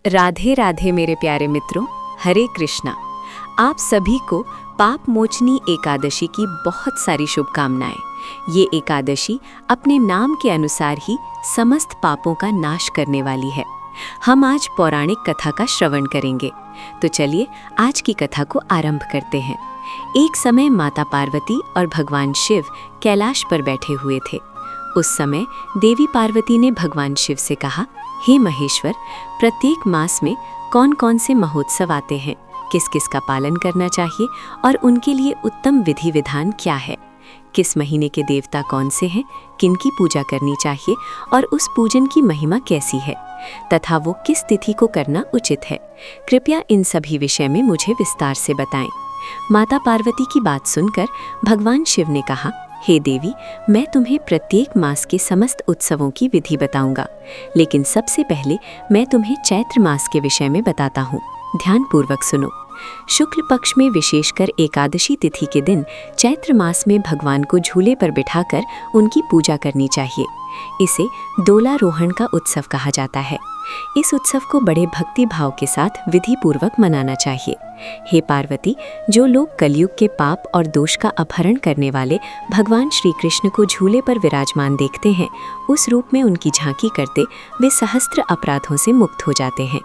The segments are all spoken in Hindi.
राधे राधे मेरे प्यारे मित्रों, हरे कृष्णा। आप सभी को पाप मोचनी एकादशी की बहुत सारी शुभकामनाएं। ये एकादशी अपने नाम के अनुसार ही समस्त पापों का नाश करने वाली है। हम आज पौराणिक कथा का श्रवण करेंगे, तो चलिए आज की कथा को आरंभ करते हैं। एक समय माता पार्वती और भगवान शिव कैलाश पर बैठे हुए थे। उस समय देवी पार्वती ने भगवान शिव से कहा, हे महेश्वर, प्रत्येक मास में कौन कौन से महोत्सव आते हैं, किस किस का पालन करना चाहिए और उनके लिए उत्तम विधि विधान क्या है? किस महीने के देवता कौन से हैं, किनकी पूजा करनी चाहिए और उस पूजन की महिमा कैसी है तथा वो किस तिथि को करना उचित है? कृपया इन सभी विषय में मुझे विस्तार से बताएं। माता पार्वती की बात सुनकर भगवान शिव ने कहा, हे देवी, मैं तुम्हें प्रत्येक मास के समस्त उत्सवों की विधि बताऊंगा, लेकिन सबसे पहले मैं तुम्हें चैत्र मास के विषय में बताता हूँ। ध्यानपूर्वक सुनो। शुक्ल पक्ष में विशेषकर एकादशी तिथि के दिन चैत्र मास में भगवान को झूले पर बिठाकर उनकी पूजा करनी चाहिए। इसे डोलारोहण का उत्सव कहा जाता है। इस उत्सव को बड़े भक्ति भाव के साथ विधि पूर्वक मनाना चाहिए। हे पार्वती, जो लोग कलयुग के पाप और दोष का अपहरण करने वाले भगवान श्री कृष्ण को झूले पर विराजमान देखते हैं, उस रूप में उनकी झांकी करते वे सहस्त्र अपराधों से मुक्त हो जाते हैं।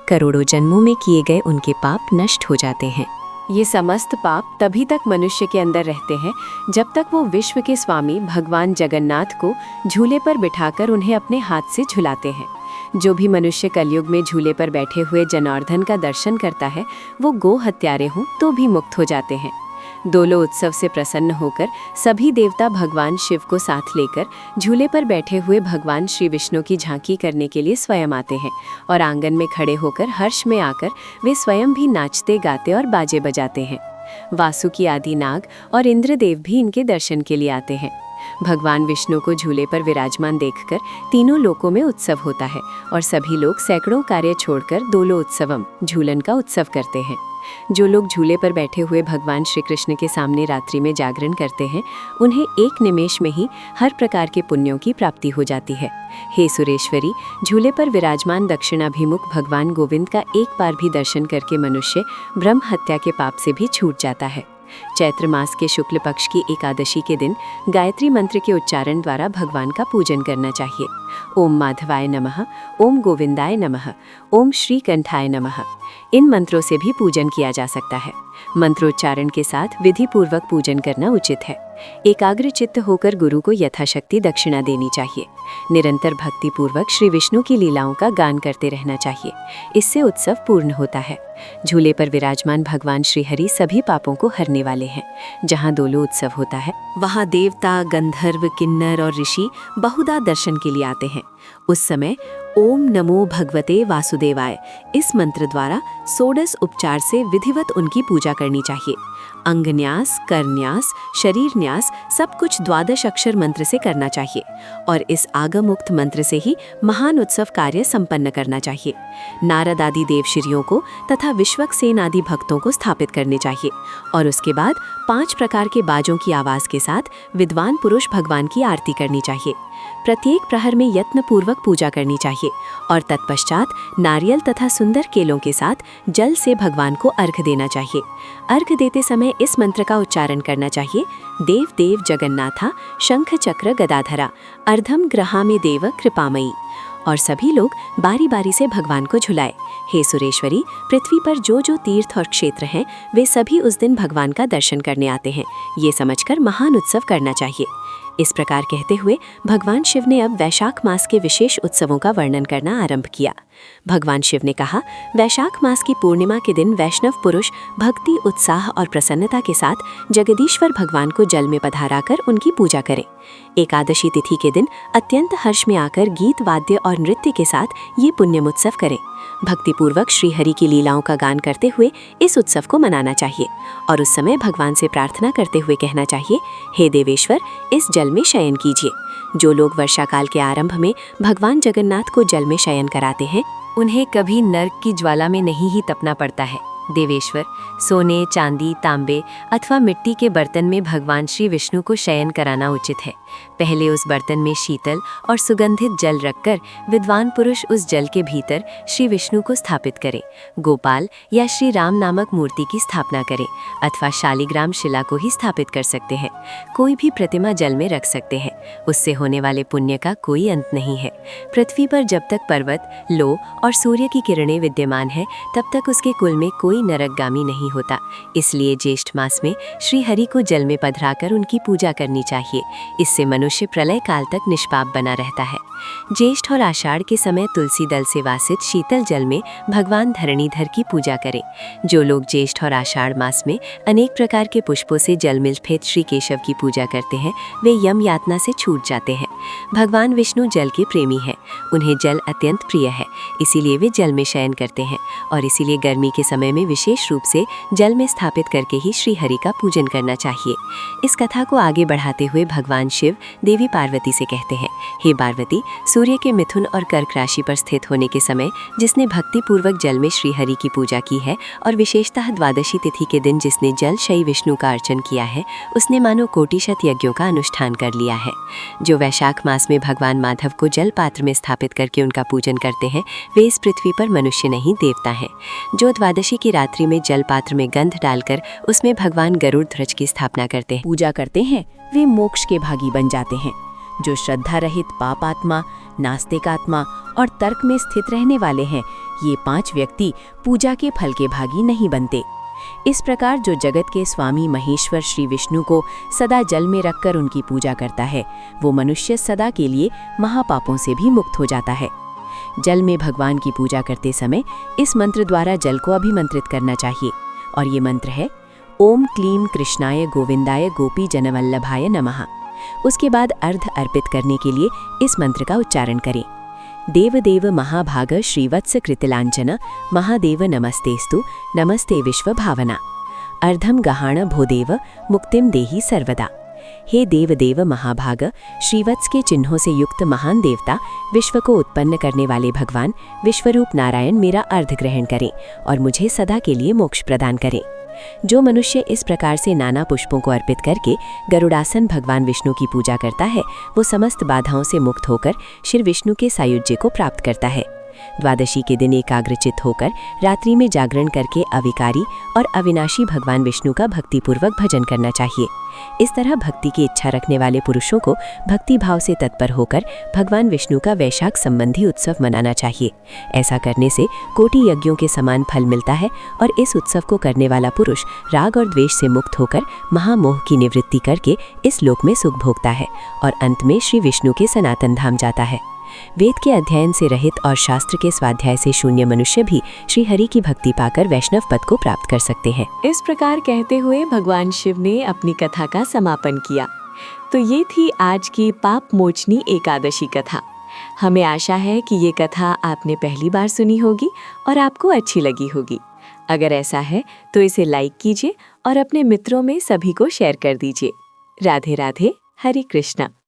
करोड़ों जन्मों में किए गए उनके पाप नष्ट हो जाते हैं। ये समस्त पाप तभी तक मनुष्य के अंदर रहते हैं जब तक वो विश्व के स्वामी भगवान जगन्नाथ को झूले पर बिठाकर उन्हें अपने हाथ से झुलाते हैं। जो भी मनुष्य कलयुग में झूले पर बैठे हुए जनार्दन का दर्शन करता है, वो गो हत्यारे हों तो भी मुक्त हो जाते हैं। दोलो उत्सव से प्रसन्न होकर सभी देवता भगवान शिव को साथ लेकर झूले पर बैठे हुए भगवान श्री विष्णु की झांकी करने के लिए स्वयं आते हैं और आंगन में खड़े होकर हर्ष में आकर वे स्वयं भी नाचते गाते और बाजे बजाते हैं। वासुकी आदि नाग और इंद्रदेव भी इनके दर्शन के लिए आते हैं। भगवान विष्णु को झूले पर विराजमान देखकर तीनों लोकों में उत्सव होता है और सभी लोग सैकड़ों कार्य छोड़कर दोलो उत्सवम झूलन का उत्सव करते हैं। जो लोग झूले पर बैठे हुए भगवान श्री कृष्ण के सामने रात्रि में जागरण करते हैं, उन्हें एक निमेष में ही हर प्रकार के पुण्यों की प्राप्ति हो जाती है। हे सुरेश्वरी, झूले पर विराजमान दक्षिणाभिमुख भगवान गोविंद का एक बार भी दर्शन करके मनुष्य ब्रह्म हत्या के पाप से भी छूट जाता है। चैत्र मास के शुक्ल पक्ष की एकादशी के दिन गायत्री मंत्र के उच्चारण द्वारा भगवान का पूजन करना चाहिए। ओम माधवाय नमः, ओम गोविंदाय नमः, ओम श्रीकंठाय नमः। इन मंत्रों से भी पूजन किया जा सकता है। मंत्रोच्चारण के साथ विधि पूर्वक पूजन करना उचित है। एकाग्र चित्त होकर गुरु को यथाशक्ति दक्षिणा देनी चाहिए। निरंतर भक्ति पूर्वक श्री विष्णु की लीलाओं का गान करते रहना चाहिए। इससे उत्सव पूर्ण होता है। झूले पर विराजमान भगवान श्री हरि सभी पापों को हरने वाले हैं। जहाँ दोलो उत्सव होता है, वहाँ देवता, गंधर्व, किन्नर और ऋषि बहुधा दर्शन के लिए आते हैं। उस समय ओम नमो भगवते वासुदेवाय इस मंत्र द्वारा 16 उपचार से विधिवत उनकी पूजा करनी चाहिए। अंगन्यास, करन्यास, शरीर न्यास सब कुछ 12 अक्षर मंत्र से करना चाहिए और इस आगमुक्त मंत्र से ही महान उत्सव कार्य संपन्न करना चाहिए। नारद आदि देवश्रियों को तथा विश्वक्सेन आदि भक्तों को स्थापित करने चाहिए और उसके बाद 5 प्रकार के बाजों की आवाज के साथ विद्वान पुरुष भगवान की आरती करनी चाहिए। प्रत्येक प्रहर में यत्नपूर्वक पूजा करनी चाहिए और तत्पश्चात नारियल तथा सुंदर केलों के साथ जल से भगवान को अर्घ्य देना चाहिए। अर्घ्य देते समय इस मंत्र का उच्चारण करना चाहिए, देव देव जगन्नाथा शंख चक्र गदाधरा अर्धम ग्रहामि देव कृपामयी। और सभी लोग बारी बारी से भगवान को झुलाए। हे सुरेश्वरी, पृथ्वी पर जो जो तीर्थ और क्षेत्र हैं, वे सभी उस दिन भगवान का दर्शन करने आते हैं। ये समझकर महान उत्सव करना चाहिए। इस प्रकार कहते हुए भगवान शिव ने अब वैशाख मास के विशेष उत्सवों का वर्णन करना आरंभ किया। भगवान शिव ने कहा, वैशाख मास की पूर्णिमा के दिन वैष्णव पुरुष भक्ति, उत्साह और प्रसन्नता के साथ जगदीश्वर भगवान को जल में पधारा कर उनकी पूजा करें। एकादशी तिथि के दिन अत्यंत हर्ष में आकर गीत, वाद्य और नृत्य के साथ ये पुण्यमोत्सव करें। भक्तिपूर्वक श्री हरि की लीलाओं का गान करते हुए इस उत्सव को मनाना चाहिए और उस समय भगवान से प्रार्थना करते हुए कहना चाहिए, हे देवेश्वर, इस जल में शयन कीजिए। जो लोग वर्षाकाल के आरंभ में भगवान जगन्नाथ को जल में शयन कराते हैं, उन्हें कभी नर्क की ज्वाला में नहीं ही तपना पड़ता है। देवेश्वर, सोने, चांदी, तांबे अथवा मिट्टी के बर्तन में भगवान श्री विष्णु को शयन कराना उचित है। पहले उस बर्तन में शीतल और सुगंधित जल रखकर विद्वान पुरुष उस जल के भीतर श्री विष्णु को स्थापित करे, गोपाल या श्री राम नामक मूर्ति की स्थापना करे अथवा शालिग्राम शिला को ही स्थापित कर सकते हैं। कोई भी प्रतिमा जल में रख सकते हैं। उससे होने वाले पुण्य का कोई अंत नहीं है। पृथ्वी पर जब तक पर्वत, लो और सूर्य की किरणें विद्यमान है तब तक उसके कुल में कोई नरकगामी नहीं होता। इसलिए ज्येष्ठ मास में श्री हरि को जल में पधराकर उनकी पूजा करनी चाहिए। इससे मनुष्य प्रलय काल तक निष्पाप बना रहता है। ज्येष्ठ और आषाढ़ के समय तुलसी दल से वासित शीतल जल में भगवान धरणीधर की पूजा करें। जो लोग ज्येष्ठ और आषाढ़ मास में अनेक प्रकार के पुष्पों से जल में फेंट श्री केशव की पूजा करते हैं, वे यम यातना से छूट जाते हैं। भगवान विष्णु जल के प्रेमी हैं। उन्हें जल अत्यंत प्रिय है, इसीलिए वे जल में शयन करते हैं और इसीलिए गर्मी के समय में विशेष रूप से जल में स्थापित करके ही श्री हरि का पूजन करना चाहिए। इस कथा को आगे बढ़ाते हुए भगवान शिव देवी पार्वती से कहते हैं, हे पार्वती, सूर्य के मिथुन और कर्क राशि पर स्थित होने के समय जिसने भक्ति पूर्वक जल में श्री हरि की पूजा की है और विशेषतः द्वादशी तिथि के दिन जिसने जल शयी विष्णु का अर्चन किया है, उसने मानो कोटिशत यज्ञों का अनुष्ठान कर लिया है। जो वैशाख मास में भगवान माधव को जल पात्र में स्थापित करके उनका पूजन करते हैं, वे इस पृथ्वी पर मनुष्य नहीं देवता हैं। जो द्वादशी की रात्रि में जल पात्र में गंध डालकर उसमें भगवान गरुड़ ध्वज की स्थापना करते हैं, पूजा करते हैं, वे मोक्ष के भागी बन जाते हैं। जो श्रद्धा रहित पापात्मा, नास्तिक आत्मा और तर्क में स्थित रहने वाले हैं, ये 5 व्यक्ति पूजा के फल के भागी नहीं बनते। इस प्रकार जो जगत के स्वामी महेश्वर श्री विष्णु को सदा जल में रखकर उनकी पूजा करता है, वो मनुष्य सदा के लिए महापापों से भी मुक्त हो जाता है। जल में भगवान की पूजा करते समय इस मंत्र द्वारा जल को अभिमंत्रित करना चाहिए और ये मंत्र है, ओम क्लीम कृष्णाय गोविंदाय गोपी जनवल्लभाय नमः। उसके बाद अर्घ अर्पित करने के लिए इस मंत्र का उच्चारण करें। देवदेव महाभाग श्रीवत्स कृतिलांचन महादेव नमस्तेस्तु नमस्ते विश्व भावना। अर्धम गहाण भोदेव मुक्तिम देहि सर्वदा। हे देवदेव महाभाग, श्रीवत्स के चिन्हों से युक्त महान देवता, विश्व को उत्पन्न करने वाले भगवान विश्वरूप नारायण मेरा अर्घ ग्रहण करें और मुझे सदा के लिए मोक्ष प्रदान करें। जो मनुष्य इस प्रकार से नाना पुष्पों को अर्पित करके गरुड़ासन भगवान विष्णु की पूजा करता है, वो समस्त बाधाओं से मुक्त होकर श्री विष्णु के सायुज्य को प्राप्त करता है। द्वादशी के दिन एकाग्रचित होकर रात्रि में जागरण करके अविकारी और अविनाशी भगवान विष्णु का भक्तिपूर्वक भजन करना चाहिए। इस तरह भक्ति की इच्छा रखने वाले पुरुषों को भक्ति भाव से तत्पर होकर भगवान विष्णु का वैशाख संबंधी उत्सव मनाना चाहिए। ऐसा करने से कोटि यज्ञों के समान फल मिलता है और इस उत्सव को करने वाला पुरुष राग और द्वेष से मुक्त होकर महामोह की निवृत्ति करके इस लोक में सुख भोगता है और अंत में श्री विष्णु के सनातन धाम जाता है। वेद के अध्ययन से रहित और शास्त्र के स्वाध्याय से शून्य मनुष्य भी श्री हरि की भक्ति पाकर वैष्णव पद को प्राप्त कर सकते हैं। इस प्रकार कहते हुए भगवान शिव ने अपनी कथा का समापन किया। तो ये थी आज की पाप मोचनी एकादशी कथा। हमें आशा है कि ये कथा आपने पहली बार सुनी होगी और आपको अच्छी लगी होगी। अगर ऐसा है तो इसे लाइक कीजिए और अपने मित्रों में सभी को शेयर कर दीजिए। राधे राधे, हरे कृष्णा।